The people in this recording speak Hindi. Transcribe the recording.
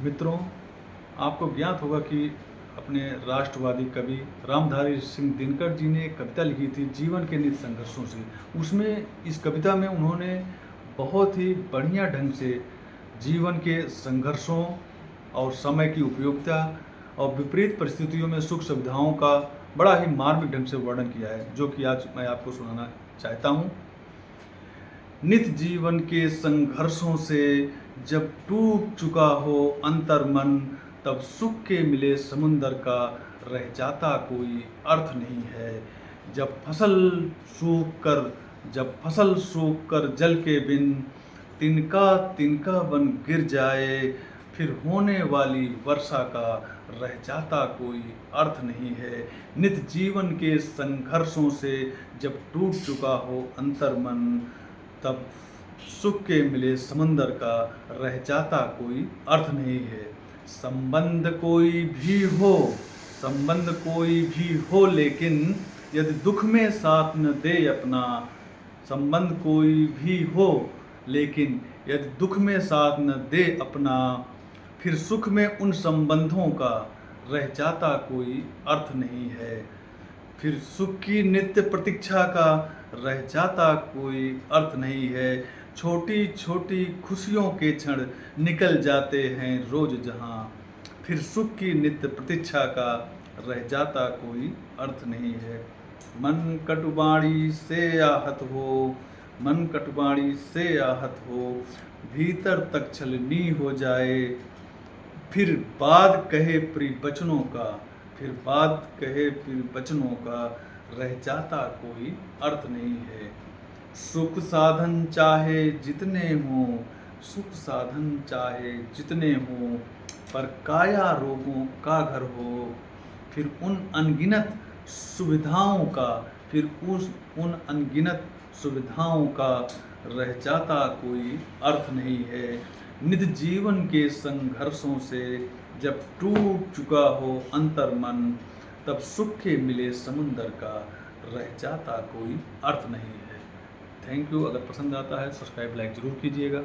मित्रों, आपको ज्ञात होगा कि अपने राष्ट्रवादी कवि रामधारी सिंह दिनकर जी ने एक कविता लिखी थी जीवन के नित्य संघर्षों से। उसमें इस कविता में उन्होंने बहुत ही बढ़िया ढंग से जीवन के संघर्षों और समय की उपयोगिता और विपरीत परिस्थितियों में सुख सुविधाओं का बड़ा ही मार्मिक ढंग से वर्णन किया है, जो कि आज मैं आपको सुनाना चाहता हूँ। नित जीवन के संघर्षों से जब टूट चुका हो अंतर मन, तब सुख के मिले समुंदर का रह जाता कोई अर्थ नहीं है। जब फसल सूख कर जल के बिन तिनका तिनका बन गिर जाए, फिर होने वाली वर्षा का रह जाता कोई अर्थ नहीं है। नित जीवन के संघर्षों से जब टूट चुका हो अंतर मन, तब सुख के मिले समंदर का रह जाता कोई अर्थ नहीं है। संबंध कोई भी हो संबंध कोई भी हो लेकिन यदि दुख में साथ न दे अपना, संबंध कोई भी हो लेकिन यदि दुख में साथ न दे अपना, फिर सुख में उन संबंधों का रह जाता कोई अर्थ नहीं है। फिर सुख की नित्य प्रतीक्षा का रह जाता कोई अर्थ नहीं है। छोटी छोटी खुशियों के क्षण निकल जाते हैं रोज जहां, फिर सुख की नित्य प्रतीक्षा का रह जाता कोई अर्थ नहीं है। मन कटुबाणी से आहत हो मन कटुबाणी से आहत हो, भीतर तक छलनी हो जाए, फिर बाद कहे प्रिय वचनों का रह जाता कोई अर्थ नहीं है। सुख साधन चाहे जितने हों, पर काया रोगों का घर हो, फिर उन अनगिनत सुविधाओं का रह जाता कोई अर्थ नहीं है। निज जीवन के संघर्षों से जब टूट चुका हो अंतर मन, तब सुख के मिले समुंदर का रह जाता कोई अर्थ नहीं है। Thank you. अगर पसंद आता है सब्सक्राइब लाइक ज़रूर कीजिएगा।